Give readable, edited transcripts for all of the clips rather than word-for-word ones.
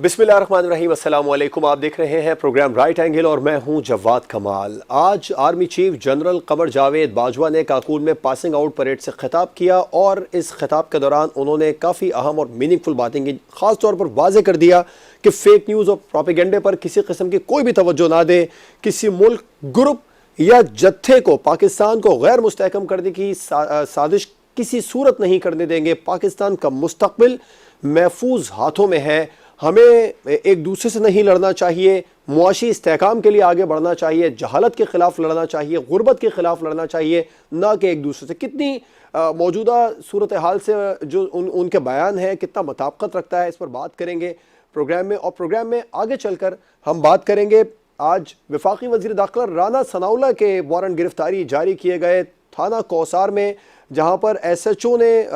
बिस्मिल्लाहिर्रहमानिर्रहीम, अस्सलाम वालेकुम। आप देख रहे हैं प्रोग्राम राइट एंगल और मैं हूं जवाद कमाल। आज army chief general Qamar Javed Bajwa ने काकूल में पासिंग आउट परेड से खिताब किया और इस खिताब के दौरान उन्होंने काफ़ी अहम और मीनिंगफुल बातें की। ख़ास तौर पर वाज़े कर दिया कि फेक न्यूज़ और प्रोपेगेंडे पर किसी किस्म की कोई भी तवज्जो ना दे। किसी मुल्क, ग्रुप या जत्थे को पाकिस्तान को गैर मुस्तहकम करने की साजिश किसी सूरत नहीं करने देंगे। पाकिस्तान का मुस्तकबिल महफूज हाथों में है। हमें एक दूसरे से नहीं लड़ना चाहिए, मुआशी इस्तेहकाम के लिए आगे बढ़ना चाहिए, जहालत के खिलाफ लड़ना चाहिए, गुर्बत के खिलाफ लड़ना चाहिए, ना कि एक दूसरे से। कितनी मौजूदा सूरत हाल से जो उनके बयान है कितना मुताबिकत रखता है, इस पर बात करेंगे प्रोग्राम में। और प्रोग्राम में आगे चलकर हम बात करेंगे, आज वफाकी वज़ीर दाखिला राना सनाउल्लाह के वारंट गिरफ्तारी जारी किए गए थाना कौसार में, जहां पर एसएचओ ने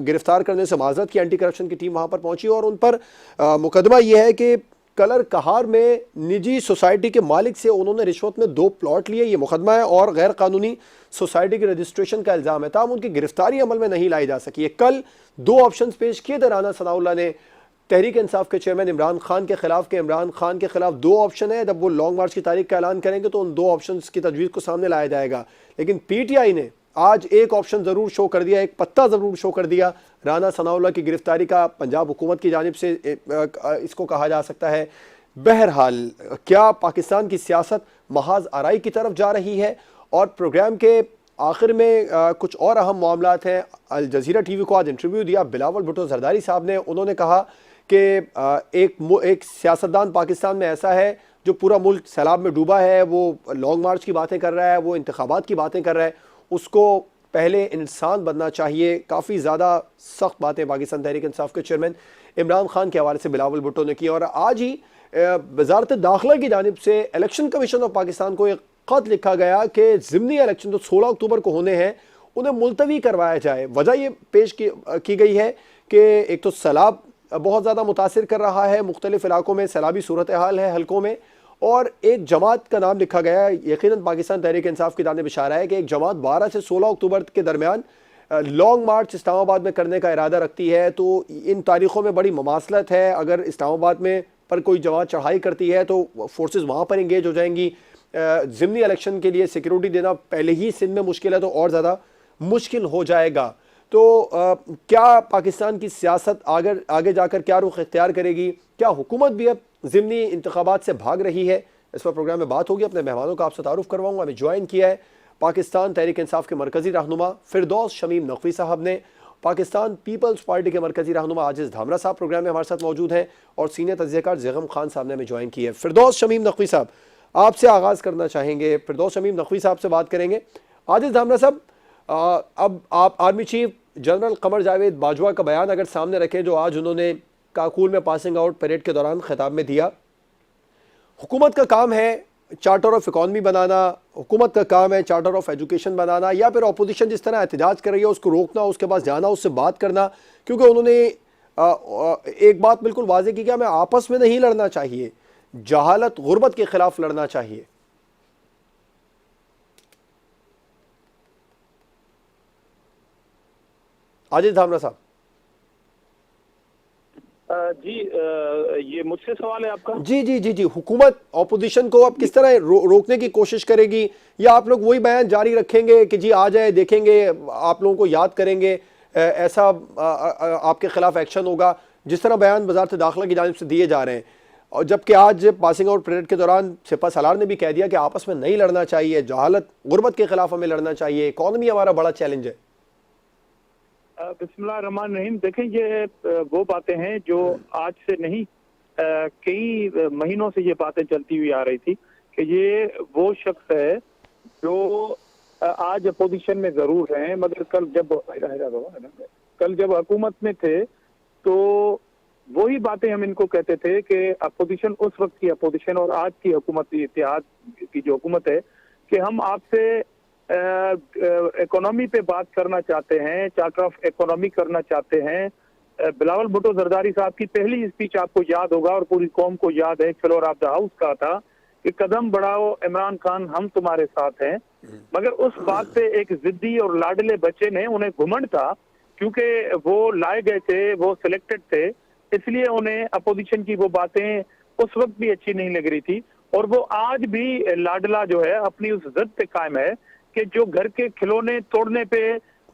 गिरफ्तार करने से माजरत की। एंटी करप्शन की टीम वहां पर पहुंची और उन पर मुकदमा यह है कि कलर कहार में निजी सोसाइटी के मालिक से उन्होंने रिश्वत में 2 प्लॉट लिए। ये मुकदमा है और गैर कानूनी सोसाइटी के रजिस्ट्रेशन का इल्ज़ाम है। ताहम उनकी गिरफ्तारी अमल में नहीं लाई जा सकी। कल 2 ऑप्शन पेश किए थे राना सनाउल्लाह ने। तहरीक इंसाफ के चेयरमैन इमरान खान के खिलाफ 2 ऑप्शन है। जब वो लॉन्ग मार्च की तारीख का ऐलान करेंगे तो उन 2 ऑप्शन की तजवीज़ को सामने लाया जाएगा। लेकिन पीटीआई ने आज एक ऑप्शन ज़रूर शो कर दिया, एक पत्ता ज़रूर शो कर दिया राना सनाउल्लाह की गिरफ्तारी का। पंजाब हुकूमत की जानिब से इसको कहा जा सकता है। बहरहाल, क्या पाकिस्तान की सियासत महाज आराई की तरफ जा रही है? और प्रोग्राम के आखिर में कुछ और अहम मामलात हैं। अल जज़ीरा टीवी को आज इंटरव्यू दिया बिलावल भुट्टो जरदारी साहब ने। उन्होंने कहा कि एक सियासतदान पाकिस्तान में ऐसा है जो पूरा मुल्क सैलाब में डूबा है, वो लॉन्ग मार्च की बातें कर रहा है, वो इंतखाबात की बातें कर रहा है, उसको पहले इंसान बनना चाहिए। काफ़ी ज़्यादा सख्त बातें पाकिस्तान तहरीक इंसाफ के चेयरमैन इमरान खान के हवाले से बिलावल भुट्टो ने की। और आज ही वजारत दाखिला की जानिब से इलेक्शन कमीशन ऑफ पाकिस्तान को एक ख़त लिखा गया कि ज़िमनी इलेक्शन जो 16 अक्टूबर को होने हैं उन्हें मुलतवी करवाया जाए। वजह ये पेश की गई है कि एक तो सैलाब बहुत ज़्यादा मुतासिर कर रहा है, मुख्तलिफ इलाकों में सैलाबी सूरत हाल है हल्कों में, और एक जमात का नाम लिखा गया है। यकीनन पाकिस्तान तहरीक इंसाफ की जानिब इशारा है कि एक जमात 12 से 16 अक्टूबर के दरमियान लॉन्ग मार्च इस्लामाबाद में करने का इरादा रखती है। तो इन तारीख़ों में बड़ी ममासलत है। अगर इस्लामाबाद में पर कोई जमात चढ़ाई करती है तो फोर्सेस वहाँ पर इंगेज हो जाएंगी। ज़िमनी इलेक्शन के लिए सिक्योरिटी देना पहले ही सिंध में मुश्किल है, तो और ज़्यादा मुश्किल हो जाएगा। तो क्या पाकिस्तान की सियासत आगे जाकर क्या रुख इख्तियार करेगी? क्या हुकूमत भी अब ज़िमनी इंतखाबात से भाग रही है? इस पर प्रोग्राम में बात होगी। अपने मेहमानों का आपसे तारुफ करवाऊंगा। हमें ज्वाइन किया है पाकिस्तान तहरीक इंसाफ के मरकज़ी रहनुमा फिरदौस शमीम नकवी साहब ने, पाकिस्तान पीपल्स पार्टी के मरकज़ी रहनुमा आजिज़ धामरा साहब प्रोग्राम में हमारे साथ मौजूद हैं, और सीनियर तज्ज़ियाकार ज़ैगम खान साहब ने हमें ज्वाइन किया है। फिरदौस शमीम नकवी साहब, आपसे आगाज़ करना चाहेंगे। फिरदौस शमीम नकवी साहब से बात करेंगे। आजिज़ धामरा साहब, अब आप army chief general Qamar Javed Bajwa का बयान अगर सामने रखें जो आज उन्होंने काकूल में पासिंग आउट परेड के दौरान खिताब में दिया। हुकूमत का काम है चार्टर ऑफ इकॉनमी बनाना, हुकूमत का काम है चार्टर ऑफ एजुकेशन बनाना, या फिर अपोजिशन जिस तरह एहतजाज कर रही है उसको रोकना, उसके पास जाना, उससे बात करना? क्योंकि उन्होंने एक बात बिल्कुल वाज़ेह की कि हमें आपस में नहीं लड़ना चाहिए, जहालत गुर्बत के खिलाफ लड़ना चाहिए। आजिज़ धामरा साहब। जी, ये मुझसे सवाल है आपका? जी जी जी जी। हुकूमत ऑपोजिशन को अब किस तरह रोकने की कोशिश करेगी, या आप लोग वही बयान जारी रखेंगे कि जी आ जाए, देखेंगे, आप लोगों को याद करेंगे, ऐसा आपके खिलाफ एक्शन होगा, जिस तरह बयान वजारत दाखिला की जानिब से दिए जा रहे हैं? और जबकि आज पासिंग आउट परेड के दौरान सिपा सलार ने भी कह दिया कि आपस में नहीं लड़ना चाहिए, जहालत गुर्बत के खिलाफ हमें लड़ना चाहिए, इकॉनमी हमारा बड़ा चैलेंज है। बिस्मिल्लाहिर्रहमानिर्रहीम। देखें, ये वो बातें हैं जो आज से नहीं, कई महीनों से ये बातें चलती हुई आ रही थी कि ये वो शख्स है जो आज अपोजिशन में जरूर हैं, मगर कल जब हुकूमत में थे तो वही बातें हम इनको कहते थे कि अपोजिशन, उस वक्त की अपोजिशन और आज की हुकूमत, इत्तेहाद की जो हुकूमत है, कि हम आपसे इकोनॉमी पे बात करना चाहते हैं, चार्टर ऑफ इकोनॉमी करना चाहते हैं। बिलावल भुट्टो जरदारी साहब की पहली स्पीच आपको याद होगा और पूरी कौम को याद है, फ्लोर ऑफ द हाउस का था कि कदम बढ़ाओ इमरान खान, हम तुम्हारे साथ हैं। मगर उस बात पे एक जिद्दी और लाडले बच्चे ने, उन्हें घुमंड था क्योंकि वो लाए गए थे, वो सिलेक्टेड थे इसलिए उन्हें अपोजिशन की वो बातें उस वक्त भी अच्छी नहीं लग रही थी। और वो आज भी लाडला जो है अपनी उस जिद पे कायम है कि जो घर के खिलौने तोड़ने पे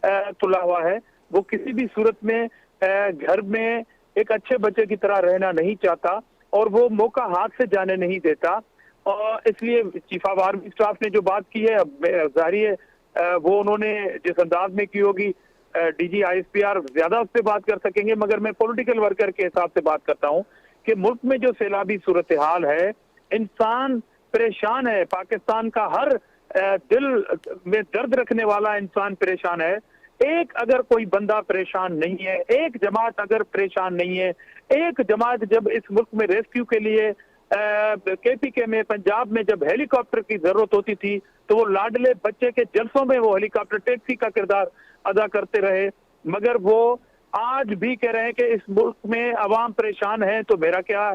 तुला हुआ है, वो किसी भी सूरत में घर में एक अच्छे बच्चे की तरह रहना नहीं चाहता और वो मौका हाथ से जाने नहीं देता। और इसलिए चीफ ऑफ आर्मी स्टाफ ने जो बात की है, अब जाहिर है वो उन्होंने जिस अंदाज में की होगी, डीजी आईएसपीआर ज्यादा उस पर बात कर सकेंगे, मगर मैं पॉलिटिकल वर्कर के हिसाब से बात करता हूँ कि मुल्क में जो सैलाबी सूरत हाल है, इंसान परेशान है। पाकिस्तान का हर दिल में दर्द रखने वाला इंसान परेशान है। एक अगर कोई बंदा परेशान नहीं है, एक जमात अगर परेशान नहीं है, एक जमात जब इस मुल्क में रेस्क्यू के लिए केपीके में पंजाब में जब हेलीकॉप्टर की जरूरत होती थी तो वो लाडले बच्चे के जलसों में वो हेलीकॉप्टर टैक्सी का किरदार अदा करते रहे। मगर वो आज भी कह रहे हैं कि इस मुल्क में अवाम परेशान है तो मेरा क्या।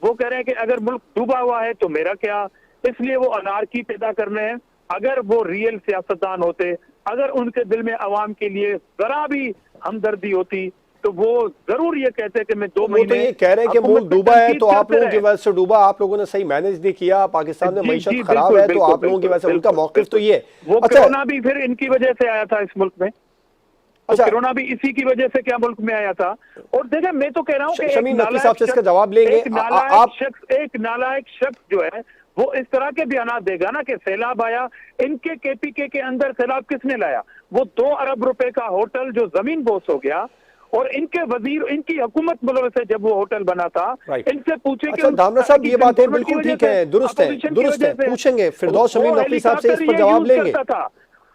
वो कह रहे हैं कि अगर मुल्क डूबा हुआ है तो मेरा क्या। इसलिए वो अनारकी पैदा कर रहे हैं। अगर वो रियल सियासतदान होते, अगर उनके दिल में अवाम के लिए जरा भी हमदर्दी होती तो वो जरूर ये कहते कि मैं 2 महीने। तो ये कह रहे हैं कि मुल्क डूबा है तो आप लोगों की वजह से डूबा, आप लोगों ने सही मैनेज नहीं किया, पाकिस्तान में मईशत खराब है तो आप लोगों की वजह से, उनका मौकिफ तो ये। वो कोरोना भी फिर इनकी वजह से आया था इस मुल्क में। अच्छा, कोरोना भी इसी की वजह से क्या मुल्क में आया था। और देखिए मैं तो कह रहा हूँ कि शमीम नकवी साहब से इसका जवाब लेंगे। एक नालायक शख्स जो है वो इस तरह के बयान देगा ना कि सैलाब आया, इनके केपीके के अंदर सैलाब किसने लाया? वो 2 अरब रुपए का होटल जो जमीन बोस हो गया और इनके वजीर, इनकी हुकूमत मुलविस है जब वो होटल बना था। इनसे पूछे कि धामरा साहब ये बातें बिल्कुल ठीक है, दुरुस्त है, पूछेंगे फिरदौस शमीम नकवी साहब से इस पर जवाब लेंगे।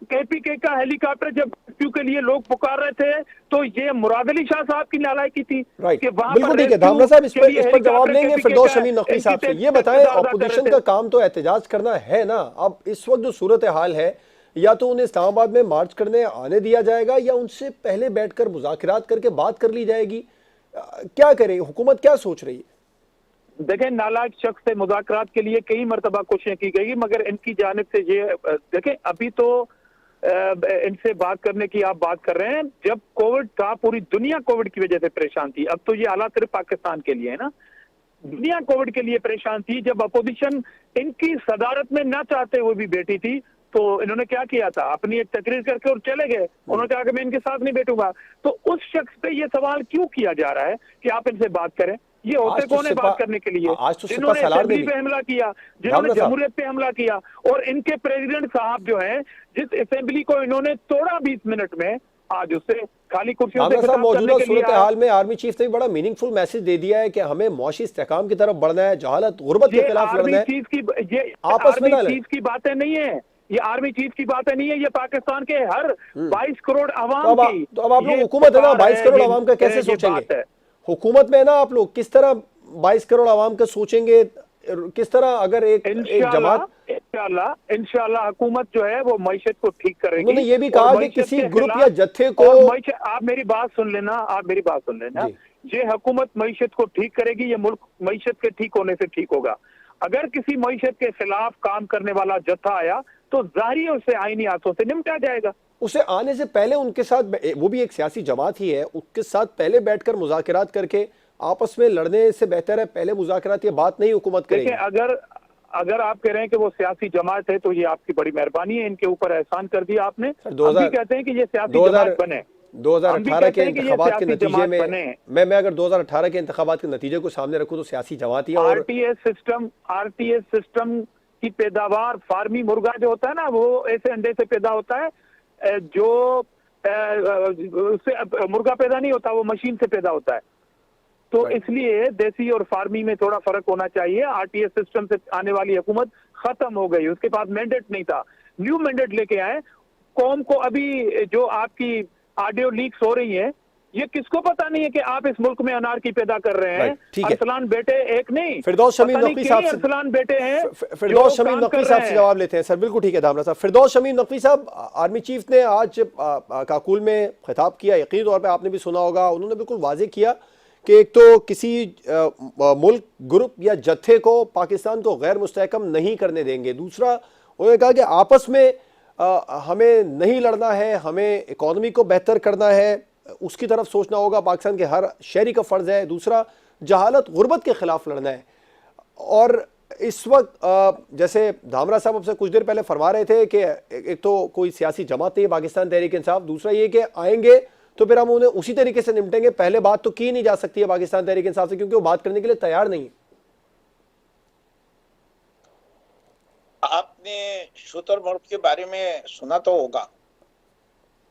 केपीके का हेलीकॉप्टर जब रेस्क्यू के लिए लोग पुकार रहे थे तो ये मुराद अली शाह साहब की नालायकी थी कि वहां बिल्कुल ठीक है। धामरा साहब इस पर जवाब लेंगे फिरदौस शमीम नकवी साहब से। ये बताएं, अपोजिशन का काम तो एहतजाज करना है ना, अब इस वक्त जो सूरत हाल है, या तो उन्हें इस्लामाबाद में मार्च करने आने दिया जाएगा या उनसे पहले बैठकर मुज़ाकरात करके बात कर ली जाएगी। क्या करे हुकूमत, क्या सोच रही है? देखें, नालायक शख्स से मुज़ाकरात के लिए कई मरतबा कोशिशें की गई, मगर इनकी जानिब से ये देखें, अभी तो इनसे बात करने की आप बात कर रहे हैं। जब कोविड था पूरी दुनिया कोविड की वजह से परेशान थी। अब तो ये हालात सिर्फ पाकिस्तान के लिए है ना, दुनिया कोविड के लिए परेशान थी। जब अपोजिशन इनकी सदारत में ना चाहते हुए भी बैठी थी तो इन्होंने क्या किया था, अपनी एक तकरीर करके और चले गए। उन्होंने कहा कि मैं इनके साथ नहीं बैठूंगा। तो उस शख्स पे ये सवाल क्यों किया जा रहा है कि आप इनसे बात करें? ये होते कौन है बात करने के लिए? जिन्होंने असेंबली पे हमला किया, जिन्होंने जमहूरियत पे हमला किया, और इनके प्रेसिडेंट साहब जो हैं, जिस असेंबली को इन्होंने तोड़ा 20 मिनट में, आज उससे खाली कुर्सियों से मौजूदा सूरत हाल में आर्मी चीफ ने भी बड़ा मीनिंगफुल मैसेज दे दिया है कि हमें मुआशी इस्तेहकाम की तरफ बढ़ना है, जहालत गुर्बत के खिलाफ लड़ना है। ये आपस में चीफ की बातें नहीं है, ये आर्मी चीफ की बातें नहीं है, ये पाकिस्तान के हर 22 करोड़ अवाम की। तो अब आप लोग हुकूमत है ना, 22 करोड़ अवाम का कैसे सोचेंगे? हुकूमत में ना आप लोग किस तरह 22 करोड़ अवाम का सोचेंगे? किस तरह अगर एक जमात, इंशाल्लाह हुकूमत जो है वो मईशत को ठीक करेगी। उन्होंने ये भी कहा कि किसी ग्रुप या जत्थे को, आप मेरी बात सुन लेना, ये हुकूमत मईशत को ठीक करेगी, ये मुल्क मईशत के ठीक होने से ठीक होगा। अगर किसी मईशत के खिलाफ काम करने वाला जत्था आया तो जाहिर है उससे आईनी हाथों से निपटा जाएगा। उसे आने से पहले उनके साथ, वो भी एक सियासी जमात ही है, उसके साथ पहले बैठकर मुज़ाकरात करके आपस में लड़ने से बेहतर है पहले मुज़ाकरात, ये बात नहीं हुकूमत करेगी। अगर आप कह रहे हैं कि वो सियासी जमात है तो ये आपकी बड़ी मेहरबानी है, इनके ऊपर एहसान कर दिया आपने। 2000 कहते हैं कि ये सियासी जमात बने। 2018 के इंतखाबात के नतीजे में, मैं अगर 2018 के इंतखाबात के नतीजे को सामने रखूं तो सियासी जमात ही है। आरटीएस सिस्टम की पैदावार, फार्मी मुर्गा जो होता है ना, वो ऐसे अंडे से पैदा होता है, जो उससे मुर्गा पैदा नहीं होता, वो मशीन से पैदा होता है। तो इसलिए देसी और फार्मी में थोड़ा फर्क होना चाहिए। आरटीएस सिस्टम से आने वाली हुकूमत खत्म हो गई, उसके पास मैंडेट नहीं था, न्यू मैंडेट लेके आए कौम को। अभी जो आपकी ऑडियो लीक्स हो रही है, ये किसको पता नहीं है कि आप इस मुल्क में अनारकी पैदा कर रहे हैं। अरसलान बेटे एक नहीं, फिरदौस शमीम नकवी साहब से, अरसलान बेटे हैं, फिरदौस शमीम नकवी साहब से जवाब लेते हैं। सर बिल्कुल ठीक है धामरा साहब। फिरदौस शमीम नकवी साहब, आर्मी चीफ ने आज काकुल में खिताब किया, यकीनी तौर पर आपने भी सुना होगा, उन्होंने बिल्कुल वाजे किया कि एक तो किसी मुल्क, ग्रुप या जत्थे को पाकिस्तान को गैर मुस्तहकम नहीं करने देंगे। दूसरा उन्होंने कहा कि आपस में हमें नहीं लड़ना है, हमें इकॉनमी को बेहतर करना है, उसकी तरफ सोचना होगा, पाकिस्तान के हर शहरी का फ़र्ज़ है। दूसरा, जहालत गुर्बत के ख़िलाफ़ लड़ना है। और इस वक्त जैसे धामरा साहब आपसे कुछ देर पहले फरमा रहे थे कि एक तो कोई सियासी जमात नहीं है पाकिस्तान तहरीक इंसाफ, दूसरा ये कि आएंगे तो फिर हम उन्हें उसी तरीके से निपटेंगे। पहले बात तो की नहीं जा सकती है पाकिस्तान तहरीक इंसाफ से, क्योंकि वो बात करने के लिए तैयार नहीं है। आपने शुतुरमुर्ग के बारे में सुना तो होगा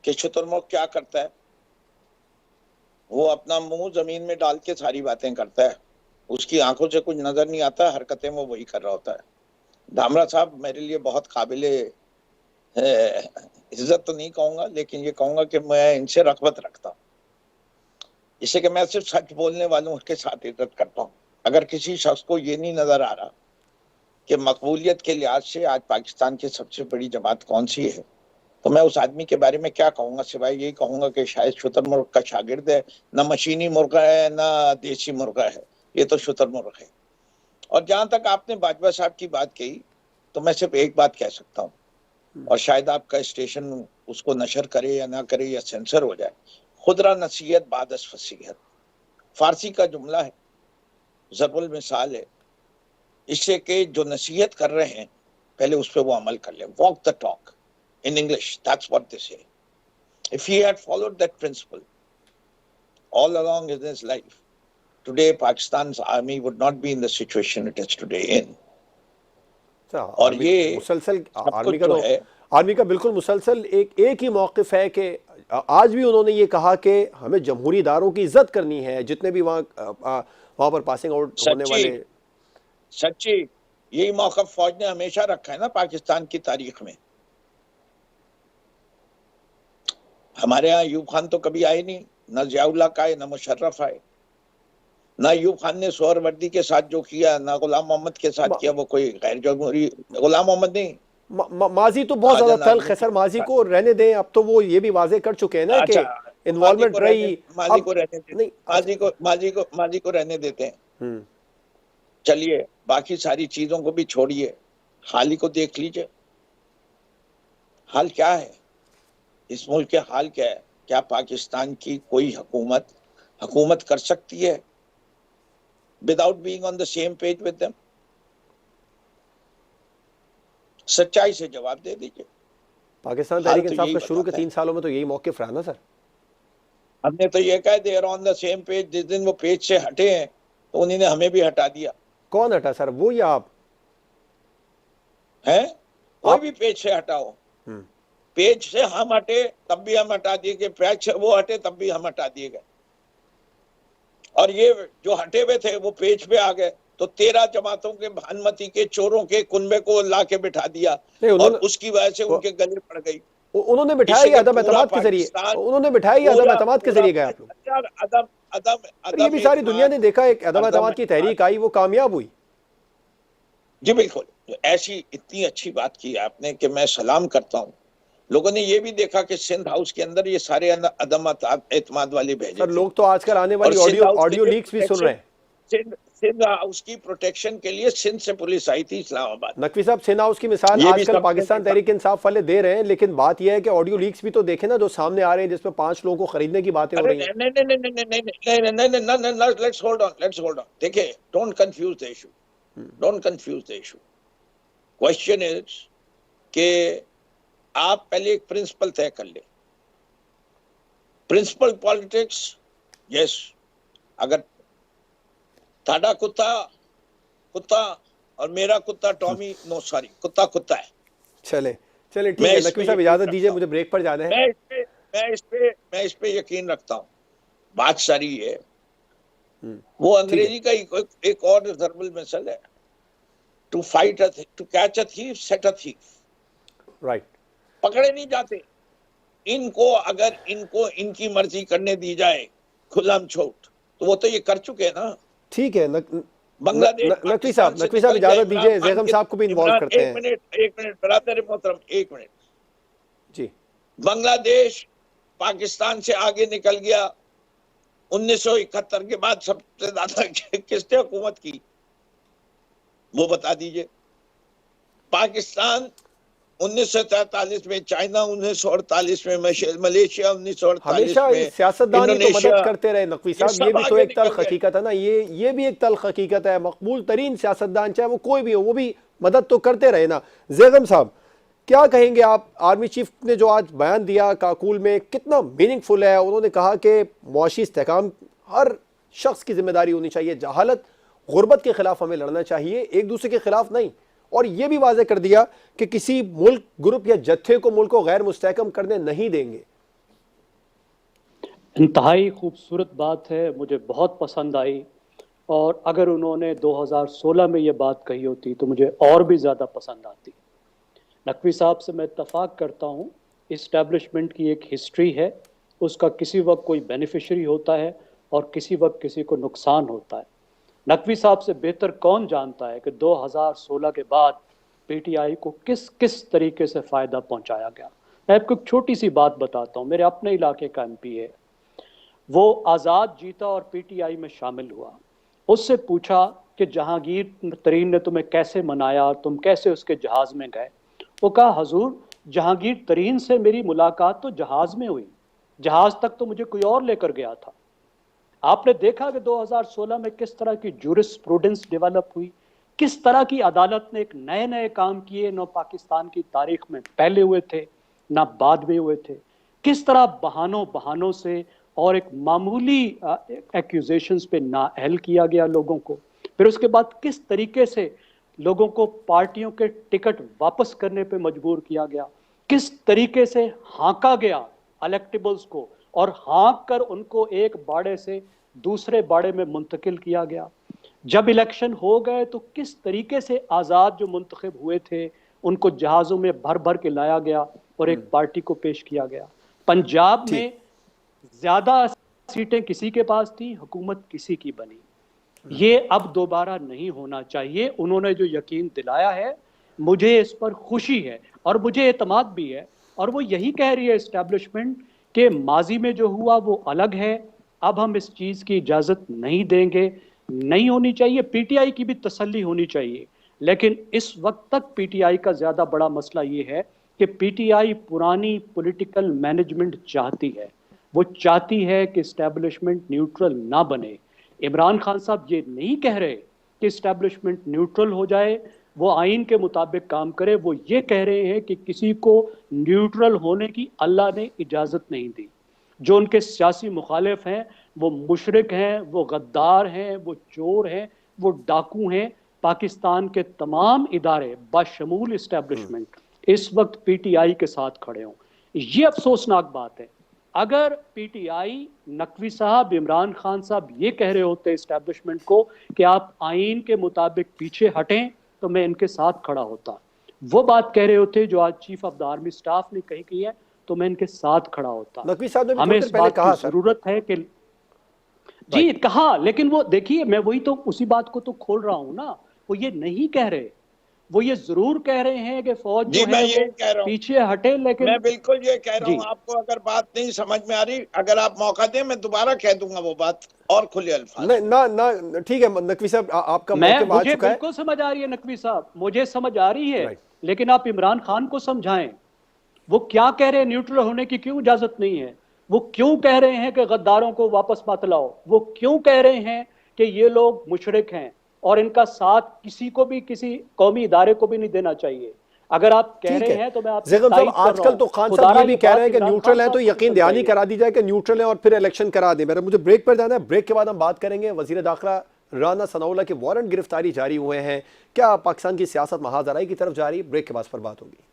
कि शुतुरमुर्ग क्या करता है। वो अपना मुंह जमीन में डाल के सारी बातें करता है, उसकी आंखों से कुछ नजर नहीं आता, हरकतें वो वही कर रहा होता है। धामरा साहब मेरे लिए बहुत काबिले इज्जत तो नहीं कहूंगा, लेकिन ये कहूंगा कि मैं इनसे रग़बत रखता हूँ, इससे कि मैं सिर्फ सच बोलने वालों के साथ इज्जत करता हूँ। अगर किसी शख्स को ये नहीं नजर आ रहा कि मकबूलियत के लिहाज से आज पाकिस्तान की सबसे बड़ी जमात कौन सी है, तो मैं उस आदमी के बारे में क्या कहूंगा, सिवाय यही कहूंगा कि शायद शुतुरमुर्ग का शागिर्द है। ना मशीनी मुर्गा है ना देसी मुर्गा है, ये तो शुतुरमुर्ग है। और जहां तक आपने बाजवा साहब की बात कही, तो मैं सिर्फ एक बात कह सकता हूँ, और शायद आपका स्टेशन उसको नशर करे या ना करे या सेंसर हो जाए। खुदरा नसीहत बादस फसीहत, फारसी का जुमला है, ज़रुल मिसाल है, इससे कि जो नसीहत कर रहे हैं पहले उस पर वो अमल कर ले। Walk the talk in English, that's what they say. If he had followed that principle all along in his life, today Pakistan's army would not be in the situation it is today in. और ये मुसलसल सब कुछ जो है, army का बिल्कुल मुसलसल एक ही मौक़िफ़ है कि आज भी उन्होंने ये कहा कि हमें जमहूरी इदारों की इज्जत करनी है, जितने भी वहाँ पर पासिंग आउट होने वाले। सच्ची यही मौक़िफ़ फौज ने हमेशा रखा है ना पाकिस्तान की तारीख में। हमारे यहाँ अयूब खान तो कभी आए नहीं, न ज़ियाउल्लाह का आए, न मुशर्रफ आए, न अयूब खान ने सोहरवर्दी के साथ जो किया, न गुलाम मोहम्मद के साथ किया, वो कोई गैर जमहूरी गुलाम मोहम्मद नहीं। माजी तो बहुत ज्यादा तल्ख है सर, माजी को रहने दें। अब तो वो ये भी वाजे कर चुके हैं ना कि इन्वॉल्वमेंट रही। माजी को रहने दें, माजी को रहने देते हैं। चलिए बाकी सारी चीजों को भी छोड़िए, हाल ही को देख लीजिए। हाल क्या है इस मुल्क के? हाल क्या है? क्या पाकिस्तान की कोई हुकूमत कर सकती है without being on the same page with them? सच्चाई से जवाब दे दीजिए। पाकिस्तान तहरीक इंसाफ का शुरू के 3 सालों में तो यही मौक़िफ़ रहा ना सर। हमने तो ये कह दे ऑन द सेम पेज, जिस दिन वो पेज से हटे हैं तो उन्हीं ने हमें भी हटा दिया। कौन हटा सर, वो या आप? हैं? कोई भी पेज से हटाओ, पेज से हम हटे तब भी हम हटा दिए गए, पेज से वो हटे तब भी हम हटा दिए गए। और ये जो हटे हुए थे वो पेज पे आ गए तो 13 जमातों के भानमती के चोरों के कुनबे को ला के बिठा दिया, और उसकी वजह से उनके गले पड़ गई। उन्होंने बिठाया या अदम एतमाद के जरिए? उन्होंने बिठाया या अदम एतमाद के जरिए गए आप लोग? ये भी सारी दुनिया ने देखा, एक अदम एतमाद की तहरीक आई, वो कामयाब हुई। जी बिल्कुल, ऐसी इतनी अच्छी बात की आपने कि मैं सलाम करता हूँ। लोगों ने ये भी देखा कि सिंध हाउस के अंदर ये सारे अदम एतमाद वाले भेजे सर। लोग तो आजकल आने वाली ऑडियो लीक्स भी सुन रहे हैं। सिंध हाउस की प्रोटेक्शन के लिए सिंध से पुलिस आई थी इस्लामाबाद। नकवी साहब, सिंध हाउस की मिसाल आजकल पाकिस्तान तहरीक इंसाफ वाले दे रहे हैं, लेकिन बात यह है कि ऑडियो लीक्स भी तो देखे ना जो सामने आ रहे हैं, जिसमें 5 लोगों को खरीदने की बातें हो रही हैं। नहीं, लेट्स होल्ड ऑन। देखिए, don't confuse the issue. Question is कि आप पहले एक प्रिंसिपल तय कर ले। प्रिंसिपल पॉलिटिक्स, यस, अगर ताड़ा कुत्ता और मेरा कुत्ता टॉमी, नो सॉरी, कुत्ता है। चले ठीक है नकवी साहब, इजाजत दीजिए, मुझे ब्रेक पर जाना है। मैं इस पे यकीन रखता हूँ। बात सारी है, वो अंग्रेजी का एक और ज़रुल मिसल है, to catch a thief set a thief. Right. पकड़े नहीं जाते इनको, अगर इनकी मर्जी करने दी जाए खुल्लम छूट, तो वो तो ये कर चुके हैं ना। ठीक है बांग्लादेश, नकवी साहब इजाजत दीजिए, ज़ैगम साहब को भी इन्वॉल्व करते हैं। एक मिनट बरादर मोहतरम, एक मिनट जी। बांग्लादेश पाकिस्तान से आगे निकल गया 1971 के बाद। सबसे ज्यादा किसने हुकूमत की वो बता दीजिए। पाकिस्तान 1943 में चाइना, 1948 में मलेशिया, 1948 हमेशा में इस सियासतदान ही तो इंडोनेशिया, मदद करते रहे नकवी ये साहब, ये सब भी तो आगे एक तल्ख निकल गए। हकीकत है ना, ये भी एक तल्ख हकीकत है। मकबूल तरीन सियासतदान चाहे वो कोई भी हो, वो भी मदद तो करते रहे ना। ज़ैगम साहब, क्या कहेंगे आप? आर्मी चीफ ने जो आज बयान दिया काकुल में, कितना मीनिंगफुल है? उन्होंने कहा कि मुआशी इस्तेहकाम हर शख्स की जिम्मेदारी होनी चाहिए, जहालत गुर्बत के खिलाफ हमें लड़ना चाहिए, एक दूसरे के खिलाफ नहीं। और यह भी वाज़ेह कर दिया कि किसी मुल्क, ग्रुप या जत्थे को, मुल्क को गैर मुस्तहकम करने नहीं देंगे। इंतहाई खूबसूरत बात है, मुझे बहुत पसंद आई। और अगर उन्होंने 2016 में ये बात कही होती तो मुझे और भी ज़्यादा पसंद आती। नकवी साहब से मैं इत्तफाक करता हूँ, इस्टेब्लिशमेंट की एक हिस्ट्री है, उसका किसी वक्त कोई बेनिफिशरी होता है और किसी वक्त किसी को नुकसान होता है। नकवी साहब से बेहतर कौन जानता है कि 2016 के बाद पीटीआई को किस किस तरीके से फ़ायदा पहुंचाया गया। मैं आपको एक छोटी सी बात बताता हूँ। मेरे अपने इलाके का एमपी है, वो आज़ाद जीता और पीटीआई में शामिल हुआ। उससे पूछा कि जहांगीर तरीन ने तुम्हें कैसे मनाया, तुम कैसे उसके जहाज़ में गए? वो कहा, हजूर जहांगीर तरीन से मेरी मुलाकात तो जहाज़ में हुई, जहाज़ तक तो मुझे कोई और लेकर गया था। आपने देखा कि 2016 में किस तरह की जूरिस्प्रूडेंस डेवलप हुई, किस तरह की अदालत ने एक नए नए काम किए, न पाकिस्तान की तारीख में पहले हुए थे ना बाद में हुए थे। किस तरह बहानों से और एक मामूली एक्यूजेशंस पे नाअहल किया गया लोगों को। फिर उसके बाद किस तरीके से लोगों को पार्टियों के टिकट वापस करने पे मजबूर किया गया, किस तरीके से हाँका गया इलेक्टेबल्स को और हाँक कर उनको एक बाड़े से दूसरे बाड़े में मुंतकिल किया गया। जब इलेक्शन हो गए तो किस तरीके से आज़ाद जो मुंतखब हुए थे उनको जहाज़ों में भर भर के लाया गया और एक पार्टी को पेश किया गया। पंजाब में ज्यादा सीटें किसी के पास थी, हुकूमत किसी की बनी। ये अब दोबारा नहीं होना चाहिए। उन्होंने जो यकीन दिलाया है, मुझे इस पर खुशी है और मुझे एतमाद भी है। और वो यही कह रही है इस्टेब्लिशमेंट के माजी में जो हुआ वो अलग है, अब हम इस चीज़ की इजाज़त नहीं देंगे। नहीं होनी चाहिए, पीटीआई की भी तसल्ली होनी चाहिए। लेकिन इस वक्त तक पीटीआई का ज़्यादा बड़ा मसला ये है कि पीटीआई पुरानी पॉलिटिकल मैनेजमेंट चाहती है। वो चाहती है कि इस्टेब्लिशमेंट न्यूट्रल ना बने। इमरान खान साहब ये नहीं कह रहे कि इस्टेब्लिशमेंट न्यूट्रल हो जाए, वो आइन के मुताबिक काम करे। वो ये कह रहे हैं कि किसी को न्यूट्रल होने की अल्लाह ने इजाज़त नहीं दी। जो उनके सियासी मुखालिफ हैं वो मुशरिक हैं, वो गद्दार हैं, वो चोर हैं, वो डाकू हैं। पाकिस्तान के तमाम इदारे बशमूल इस्टेब्लिशमेंट इस वक्त पीटीआई के साथ खड़े हों। ये अफसोसनाक बात है। अगर पीटीआई, नकवी साहब, इमरान खान साहब ये कह रहे होते इस्टेब्लिशमेंट को कि आप आइन के मुताबिक पीछे हटें, तो मैं इनके साथ खड़ा होता। वो बात कह रहे होते जो आज chief of the army staff ने कही की है, तो मैं इनके साथ खड़ा होता। नकवी साहब ने भी हमें इस बात कहा की जरूरत है कि जी कहा, लेकिन वो देखिए, मैं वही तो उसी बात को तो खोल रहा हूं ना। वो ये नहीं कह रहे, वो ये जरूर कह रहे हैं कि फौज जो मैं है ये कह रहा हूं, पीछे हटे। लेकिन मैं बिल्कुल ये कह रहा हूं, आपको अगर बात नहीं समझ में आ रही, अगर आप मौका दें मैं दोबारा कह दूंगा वो बात और खुले अल्फाज। ना ठीक है नकवी साहब, आपका मौका आ मुझे चुका है। बिल्कुल समझ आ रही है नकवी साहब, मुझे समझ आ रही है। लेकिन आप इमरान खान को समझाएं, वो क्या कह रहे हैं, न्यूट्रल होने की क्यों इजाजत नहीं है? वो क्यों कह रहे हैं कि गद्दारों को वापस मत लाओ? वो क्यों कह रहे हैं कि ये लोग मुशरिक हैं और इनका साथ किसी को भी, किसी कौमी इदारे को भी नहीं देना चाहिए? अगर आप कह रहे हैं तो मैं आपसे ज़ैगम साहब, आजकल तो खान साहब ये भी कह रहे हैं कि न्यूट्रल है, तो यकीन दहानी करा दी जाए कि न्यूट्रल है और फिर इलेक्शन करा दें। मेरा मुझे ब्रेक पर जाना है, ब्रेक के बाद हम बात करेंगे। वज़ीर दाखिला राना सनाउल्लाह के वारंट गिरफ्तारी जारी हुए हैं, क्या पाकिस्तान की सियासत महाजराई की तरफ जा रही? ब्रेक के बाद पर बात होगी।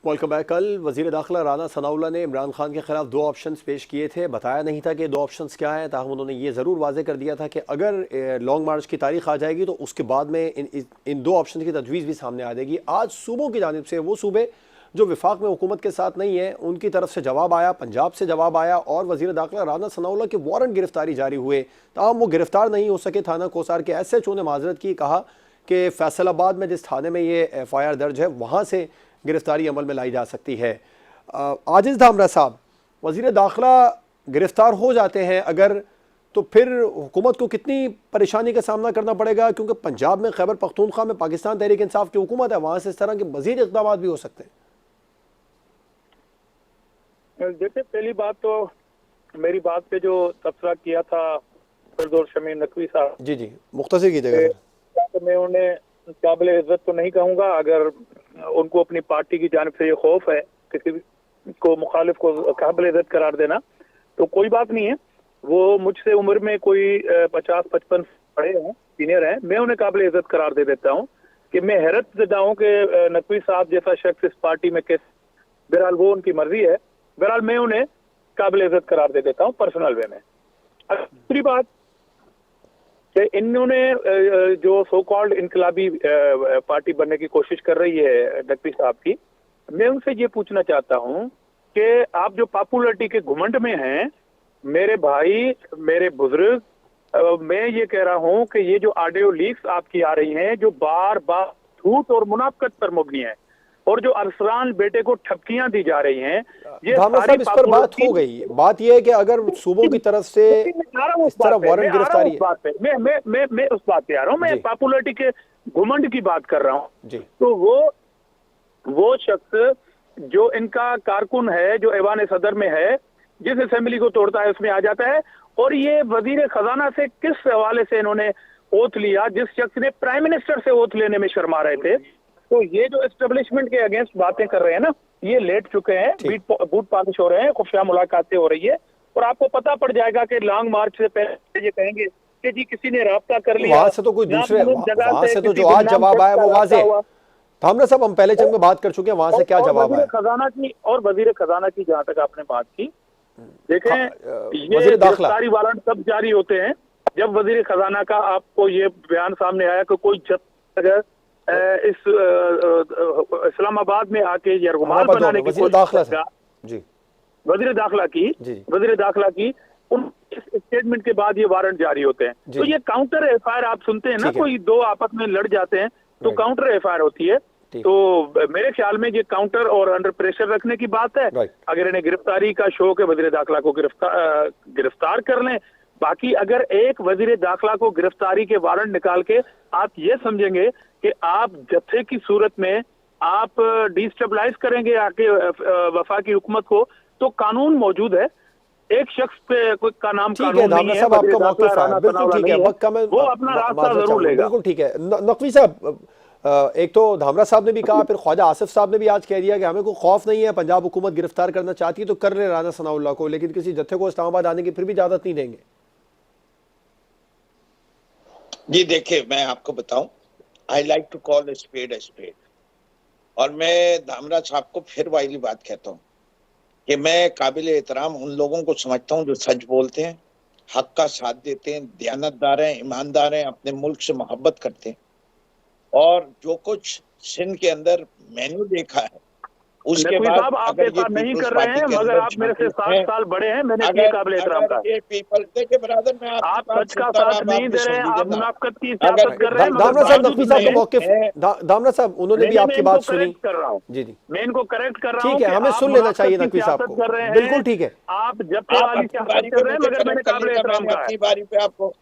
Welcome back. कल वज़ीर दाखिला राना सनाउल्लाह ने इमरान खान के खिलाफ 2 ऑप्शंस पेश किए थे। बताया नहीं था कि 2 ऑप्शंस क्या हैं, ताहम उन्होंने ये ज़रूर वाज़े कर दिया था कि अगर लॉन्ग मार्च की तारीख आ जाएगी तो उसके बाद में इन 2 ऑप्शन की तजवीज़ भी सामने आ जाएगी। आज सूबों की जानिब से, वो सूबे जो विफाक में हुकूमत के साथ नहीं है, उनकी तरफ से जवाब आया, पंजाब से जवाब आया और वज़ीर दाखिला राना सनाउल्लाह के वारंट गिरफ्तारी जारी हुए। ताहम वो गिरफ्तार नहीं हो सके। थाना कोसार के SHO ने माजरत की, कहा कि फैसलाबाद में जिस थाने में ये FIR दर्ज है वहाँ से गिरफ्तारी अमल में लाई जा सकती है। आजिज़ धामरा साहब, वज़ीर दाखिला गिरफ्तार हो जाते हैं अगर तो फिर हुकूमत को कितनी परेशानी का सामना करना पड़ेगा, क्योंकि पंजाब में खैबर पख्तूनख्वा में पाकिस्तान तहरीक इंसाफ की हुकूमत है, वहां से इस तरह के मजीद इक़दाम भी हो सकते हैं। देखिए, पहली बात तो मेरी बात पे जो तबसरा किया था फिरदौस शमीम नकवी साहब, जी जी मुख्तसर कीजिएगा। तो मैं उन्हें काबिल इज्जत तो नहीं कहूँगा। अगर उनको अपनी पार्टी की जानिब से ये खौफ है किसी को मुखालिफ को काबिल इज्जत करार देना, तो कोई बात नहीं है। वो मुझसे उम्र में कोई 50-55 बड़े हैं, सीनियर हैं, मैं उन्हें काबिल इज्जत करार दे देता हूँ कि मैं हैरत ज़दा हूँ कि नकवी साहब जैसा शख्स इस पार्टी में कैसे। बहरहाल वो उनकी मर्जी है, बहरहाल मैं उन्हें काबिल इज्जत करार दे देता हूँ पर्सनल वे में। दूसरी बात कि इन्होंने जो सो कॉल्ड इनकलाबी पार्टी बनने की कोशिश कर रही है नकवी साहब की, मैं उनसे ये पूछना चाहता हूँ कि आप जो पॉपुलरिटी के घुमंड में हैं, मेरे भाई, मेरे बुजुर्ग, मैं ये कह रहा हूँ कि ये जो ऑडियो लीक्स आपकी आ रही हैं, जो बार बार झूठ और मुनाफिकत पर मबनी है, और जो अरसलान बेटे को ठपकियां दी जा रही हैं, ये साहब इस पर बात हो गई। बात ये है कि अगर सूबों की तरफ से इस तरह वारंट गिरफ्तारी है, मैं उस बात पे आ रहा हूँ, मैं पॉपुलरिटी के घुमंड की बात कर रहा हूँ। तो वो शख्स जो इनका कारकुन है, जो ऐवान सदर में है, जिस असेंबली को तोड़ता है उसमें आ जाता है, और ये वजीर खजाना से किस हवाले से इन्होंने ओथ लिया, जिस शख्स ने प्राइम मिनिस्टर से ओथ लेने में शर्मा रहे थे। तो ये जो एस्टेब्लिशमेंट के अगेंस्ट बातें कर रहे हैं ना, ये लेट चुके हैं, बूट पॉलिश हो रहे हैं, खुफिया मुलाकातें हो रही है, और आपको पता पड़ जाएगा कि लॉन्ग मार्च से पहले ये कहेंगे कि जी किसी ने राब्ता कर लिया। वहां से तो कोई दूसरे, वहां से तो जो आज जवाब आया वो वाज़ेह। धामरा साहब, हम पहले चंद में बात कर चुके हैं, वहां से क्या जवाब आया? खजाना की और वजीर खजाना की जहां तक आपने बात की, देखें ये गिरफ्तारी वारंट कब जारी होते हैं? जब वजीर खजाना का आपको ये बयान सामने आया कि कोई जब इस इस्लामाबाद में आके ये रुमाल बनाने की वजीर दाखिला की उन स्टेटमेंट के बाद ये वारंट जारी होते हैं। तो ये काउंटर एफआईआर आप सुनते हैं ना, कोई दो आपस में लड़ जाते हैं तो काउंटर एफआईआर होती है। तो मेरे ख्याल में ये काउंटर और अंडर प्रेशर रखने की बात है। अगर इन्हें गिरफ्तारी का शौक है, वजीर दाखिला को गिरफ्तार कर लें। बाकी अगर एक वजीर दाखिला को गिरफ्तारी के वारंट निकाल के आप ये समझेंगे कि आप जत्थे की सूरत में आप डिस्टेबलाइज करेंगे आके वफाकी हुकूमत को, तो कानून मौजूद है। एक शख्स पे कोई का नाम कानून नहीं है, आपका मौक़िफ़ है, बिल्कुल ठीक है, वो अपना रास्ता जरूर लेगा। बिल्कुल ठीक है। नकवी साहब, एक तो धामरा साहब ने भी कहा, फिर ख्वाजा आसिफ साहब ने भी आज कह दिया कि हमें कोई खौफ नहीं है, पंजाब हुकूमत गिरफ्तार करना चाहती है तो कर रहे राना सनाउल्लाह को, लेकिन किसी जत्थे को इस्लामाबाद आने की फिर भी इजाजत नहीं देंगे। जी देखिए, मैं आपको बताऊं, I like to call a spade, और मैं धामरा साहब को फिर वाली बात कहता हूँ कि मैं काबिल एहतराम उन लोगों को समझता हूँ जो सच बोलते हैं, हक का साथ देते हैं, दयानतदार हैं, ईमानदार हैं, अपने मुल्क से मोहब्बत करते हैं। और जो कुछ सिंध के अंदर मैंने देखा है, उसके बाद आप ऐसा नहीं कर रहे हैं, मगर आप मेरे से 7 साल बड़े हैं, मैंने किया काबिल एहतराम का। ये पीपल्स डे के बराबर में आप सच का साथ नहीं दे रहे हैं, आप मुनाफिकत की सियासत कर रहे हैं। धामरा साहब, नकवी साहब का मौक़िफ़, धामरा साहब उन्होंने भी आपकी बात सुनी। कर रहा हूँ जी, मैं इनको करेक्ट कर रहा हूँ। ठीक है, हमें सुन लेना चाहिए नकवी साहब को, बिल्कुल ठीक है। आप जब वाली सियासत कर रहे हैं, मगर मैंने काबिल एहतराम कहा अपनी बारी पे आपको।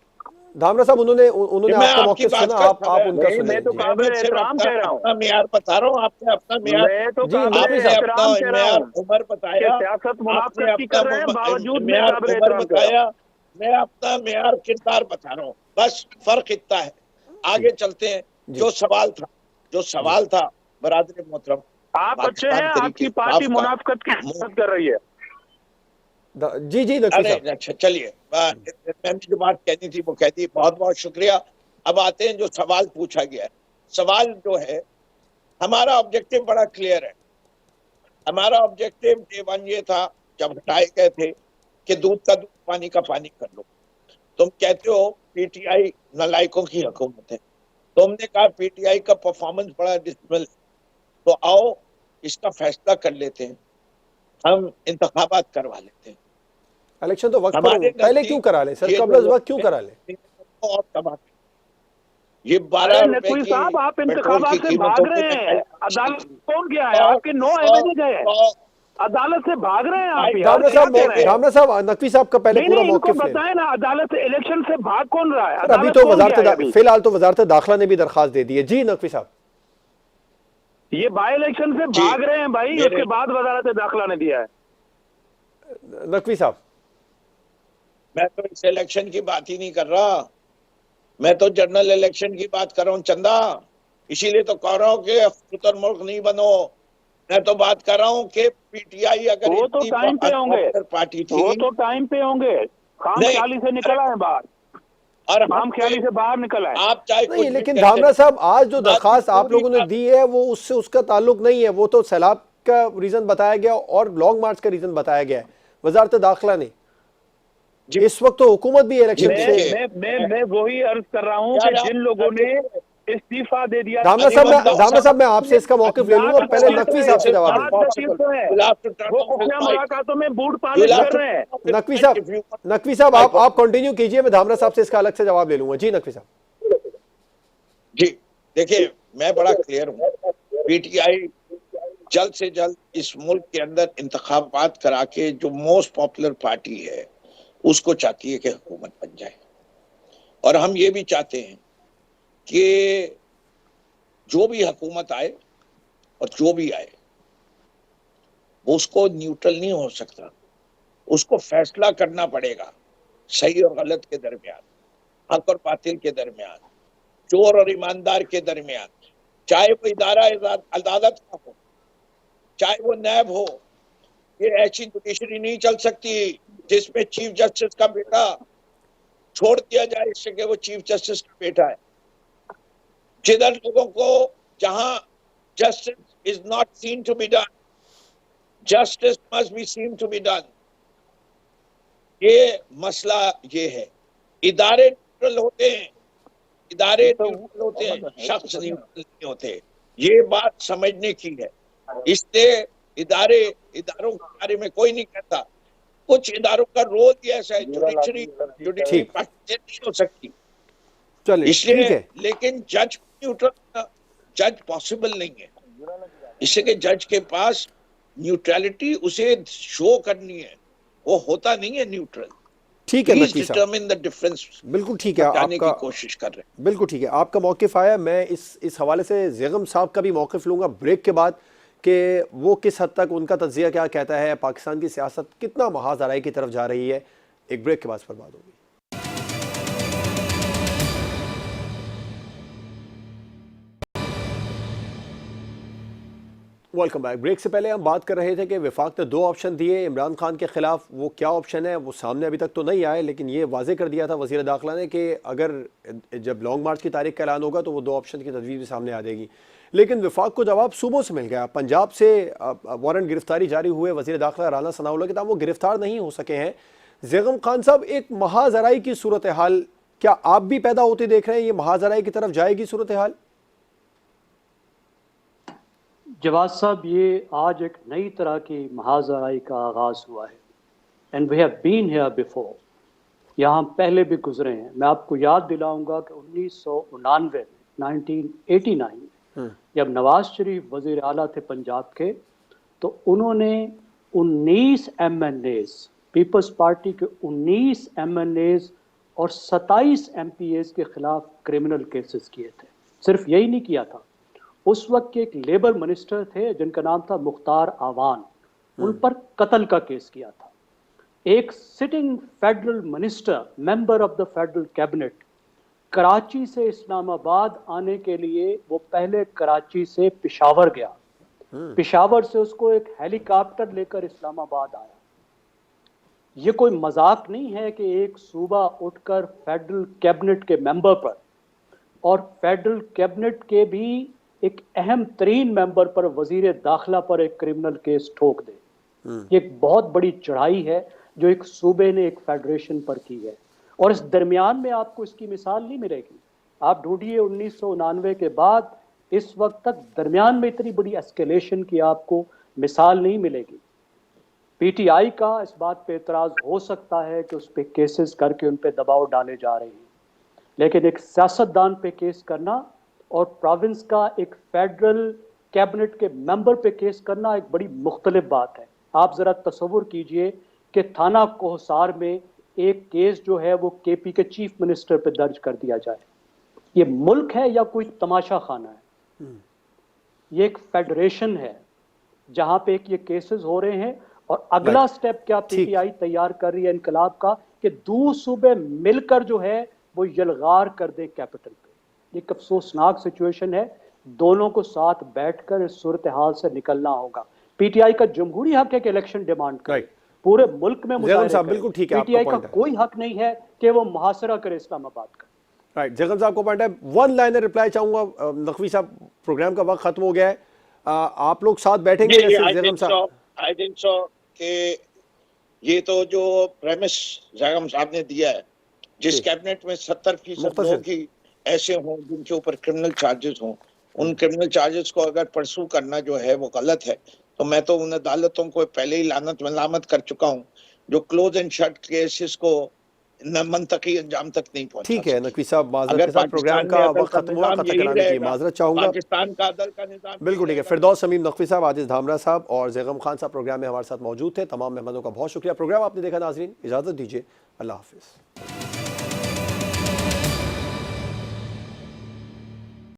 धामरा साहब, उन्होंने आपका मौक़िफ़ सुना, आप उनका सुनिए। मैं तो काबिल एहतराम कह रहा हूँ, अपना मियार बता रहा हूँ, आपने अपना मियार, मैं तो जी, काबिल एहतराम कह रहा हूँ। उम्र बताया, सियासत मुनाफिकत की कर रहे हैं, बावजूद मैं काबिल एहतराम बताया, मैं अपना मियार किरदार बता रहा हूँ, बस फर्क इतना है। आगे चलते हैं। जो सवाल था बरादर मोहतरम, आप अच्छे हैं, आपकी पार्टी मुनाफिकत की सियासत कर रही है। जी जी नकवी साहब, अच्छा चलिए, मैंने जो बात कहनी थी वो कह दी, बहुत बहुत शुक्रिया। अब आते हैं जो सवाल पूछा गया है। सवाल जो है, हमारा ऑब्जेक्टिव बड़ा क्लियर है। हमारा ऑब्जेक्टिव डे 1 ये था, जब हटाए गए थे, कि दूध का दूध, पानी का पानी कर लो। तुम कहते हो पीटीआई नालायकों की हुकूमत है, तो हमने कहा पीटीआई का परफॉर्मेंस बड़ा डिसमिल, तो आओ इसका फैसला कर लेते हैं, हम इंतखाबात करवा लेते हैं। इलेक्शन तो वक्त पर पहले क्यों करा ले सर, कबल वक्त क्यों करा ले? ये 12 नकवी साहब, आप इंतखाबात से भाग रहे हैं। अदालत कौन गया है? आपके 9 एमएलए गए हैं। अदालत से भाग रहे हैं आप यार, धामरा क्या साहब, कह रहे हैं? धामरा साहब, नकवी साहब का पहले नहीं पूरा नहीं, इनको मौकिफ लें। बताएं ना, अदालत से, इलेक्शन से भाग कौन रहा है? अभी अदालत तो कौन गया है अभी? फिलहाल तो वजारत दाखिला ने भी दरखास्त दे दी है। जी नकवी साहब। ये बाई इलेक्शन से भाग रहे हैं भाई, उसके बाद वजारत दाखिला ने दिया है। नकवी साहब, मैं तो इस इलेक्शन की बात ही नहीं कर रहा, मैं तो जनरल इलेक्शन की बात कर रहा हूँ चंदा। इसीलिए तो कह रहा हूँ कि शुतुरमुर्ग नहीं बनो। मैं तो बात कर रहा हूँ कि पीटीआई अगर वो तो इतनी टाइम पे होंगे, unpopular पार्टी थी, वो तो टाइम पे होंगे, खाम नहीं, ख्याली से निकल आए बाहर, और खाम ख्याली से बाहर निकल आए। आप चाहे नहीं, कुछ भी लेकिन कहते धामरा रहो। साहब, आज जो दरखास्त आप पूरी लोगों ने बात- दी है वो उससे उसका ताल्लुक नहीं है। वो तो सैलाब का रीजन बताया गया और लॉन्ग मार्च का रीजन बताया गया है वजारत दाखिला ने। जी, इस वक्त तो हुकूमत भी इलेक्शन से। मैं वही अर्ज कर रहा हूँ यार, कि आप- जिन लोगों ने इस्तीफा दे दिया, धामरा साहब, मैं आपसे इसका मौकिफ ले लूंगा, पहले नकवी साहब से जवाब दें। वो खुफिया मुलाकातों में बूट पालिश कर रहे हैं। नकवी साहब, आप कंटिन्यू कीजिए, मैं धामरा साहब से इसका अलग से जवाब ले लूंगा। जी नकवी साहब। जी देखिए, मैं बड़ा क्लियर हूँ, पीटीआई जल्द से जल्द इस मुल्क के अंदर इंतखाबात करा के जो मोस्ट पॉपुलर पार्टी है उसको चाहती है कि हुकूमत बन जाए। और हम ये भी चाहते हैं कि जो भी हुकूमत आए और जो भी आए वो उसको न्यूट्रल नहीं हो सकता, उसको फैसला करना पड़ेगा सही और गलत के दरमियान, हक और बातिल के दरमियान, चोर और ईमानदार के दरमियान, चाहे वो इदारा अदालत का हो, चाहे वो नैब हो। ये ऐसी जुडिशरी नहीं चल सकती जिसमें चीफ जस्टिस का बेटा छोड़ दिया जाए इससे कि वो चीफ जस्टिस का बेटा है। जिधर लोगों को, जहां justice is not seen to be done, justice must be seen to be done. ये मसला ये है। इदारे न्यूट्रल होते हैं, इदारे न्यूट्रल होते हैं, शख्स न्यूट्रल नहीं होते। ये बात समझने की है। इसलिए इदारों के बारे में कोई नहीं कहता। कुछ इदारों का रोल ही ऐसा है, जुडिशरी पार्टी नहीं हो सकती। चलिए, इसलिए ठीक है। लेकिन जज न्यूट्रल, जज पॉसिबल नहीं है, इसलिए जज के पास न्यूट्रलिटी उसे शो करनी है, वो होता नहीं है न्यूट्रल। ठीक है नकवी साहब, डिटरमिन द डिफरेंस, बिल्कुल ठीक है, जानने की आपका कोशिश कर रहे हैं। बिल्कुल ठीक है, आपका मौकिफ आया। मैं इस हवाले से ज़ैगम साहब का भी मौकिफ लूंगा ब्रेक के बाद, कि वो किस हद तक उनका तज्जिया क्या कहता है, पाकिस्तान की सियासत कितना महाज आराई की तरफ जा रही है। एक ब्रेक के बाद पर बात होगी। Welcome back. ब्रेक से पहले हम बात कर रहे थे कि वफाक ने 2 ऑप्शन दिए इमरान खान के खिलाफ। वो क्या ऑप्शन है वो सामने अभी तक तो नहीं आए, लेकिन ये वाजे कर दिया था वज़ीर दाखिला ने कि अगर जब लॉन्ग मार्च की तारीख का ऐलान होगा तो वो 2 ऑप्शन की तजवीज़ भी सामने आ जाएगी। लेकिन वफाक को जवाब सूबों से मिल गया। पंजाब से वारंट गिरफ्तारी जारी हुए वज़ीर दाखिला राना सनाउल्लाह के, तब वो गिरफ्तार नहीं हो सके हैं। ज़ैगम खान साहब, एक महाजराई की सूरत हाल क्या आप भी पैदा होते देख रहे हैं? ये महाजराई की तरफ जाएगी सूरत हाल? जवाद साहब, ये आज एक नई तरह की महाजराई का आगाज हुआ है, and we have been here before. यहाँ पहले भी गुजरे हैं। मैं आपको याद दिलाऊंगा कि 1999 में 1989 में जब नवाज शरीफ वजीर आला थे पंजाब के, तो उन्होंने 19 MNAs, पीपल्स पार्टी के 19 MNAs और 27 MPAs के खिलाफ क्रिमिनल केसेस किए थे। सिर्फ यही नहीं किया था, उस वक्त के एक लेबर मिनिस्टर थे जिनका नाम था मुख्तार आवान, उन पर कत्ल का केस किया था। एक sitting federal minister, member of the federal cabinet, Karachi से इस्लामाबाद आने के लिए वो पहले कराची से पेशावर गया, पेशावर से उसको एक हेलीकॉप्टर लेकर इस्लामाबाद आया। ये कोई मजाक नहीं है कि एक सूबा उठकर फेडरल कैबिनेट के मेंबर पर, और फेडरल कैबिनेट के भी एक अहम तरीन मेंबर पर, वजीर दाखिला पर एक क्रिमिनल केस ठोक दे। ये एक बहुत बड़ी चढ़ाई है जो एक सूबे ने एक फेडरेशन पर की है, और इस दरमियान में आपको इसकी मिसाल नहीं मिलेगी। आप ढूंढिए 1999 के बाद इस वक्त तक दरमियान में इतनी बड़ी एस्केलेशन की आपको मिसाल नहीं मिलेगी। पीटीआई का इस बात पे एतराज हो सकता है कि उस पर केसेस करके उन पर दबाव डाले जा रहे हैं, लेकिन एक सियासतदान पे केस करना और प्रोविंस का एक फेडरल कैबिनेट के मेंबर पे केस करना एक बड़ी मुख्तलिफ बात है। आप जरा तसव्वुर कीजिए कि थाना कोहसार में एक केस जो है वो केपी के चीफ मिनिस्टर पे दर्ज कर दिया जाए। ये मुल्क है या कोई तमाशा खाना है? ये एक फेडरेशन है जहां पे ये केसेस हो रहे हैं और अगला स्टेप क्या पीटीआई तैयार कर रही है इनकलाब का कि दो सूबे मिलकर जो है वो यलगार कर दे कैपिटल पे। एक अफसोसनाक सिचुएशन है, दोनों को साथ बैठकर इस सूरत हाल से निकलना होगा। पीटीआई का जमहूरी हक है कि इलेक्शन डिमांड करे, पूरे मुल्क में मुजाहिरे करे। बिल्कुल ठीक है, पीटीआई का कोई हक नहीं है कि वो मुहासरा करे इस्लामाबाद का। राइट, जगम साहब को पॉइंट है। वन लाइनर रिप्लाई चाहूंगा। नकवी साहब, प्रोग्राम का वक्त खत्म हो गया है, आप लोग साथ बैठेंगे? जगम साहब, आई थिंक सो कि ये तो जो प्रेमिस जगम साहब ने दिया है, जिस कैबिनेट में 70% लोग ही ऐसे हों जिनके ऊपर क्रिमिनल चार्जेस हों, उन क्रिमिनल चार्जेस को अगर परसू करना जो है वो गलत है, तो मैं तो उन अदालतों को पहले ही लानत मलामत कर चुका हूं जो क्लोज एंड शट केसेस को मंतकी अंजाम तक नहीं पहुंचा। ठीक है नकवी साहब, माजरत के साथ प्रोग्राम का वक्त खत्म हुआ, खत्म कराने की माजरत चाहूंगा। पाकिस्तान का अदल का निजाम बिल्कुल ठीक है। फिरदौस शमीम नकवी साहब, आजिज धामरा साहब और जैगम खान साहब प्रोग्राम में हमारे साथ मौजूद थे। तमाम मेहमानों का बहुत शुक्रिया। प्रोग्राम आपने देखा नाजरीन, इजाजत दीजिए, अल्लाह हाफिज।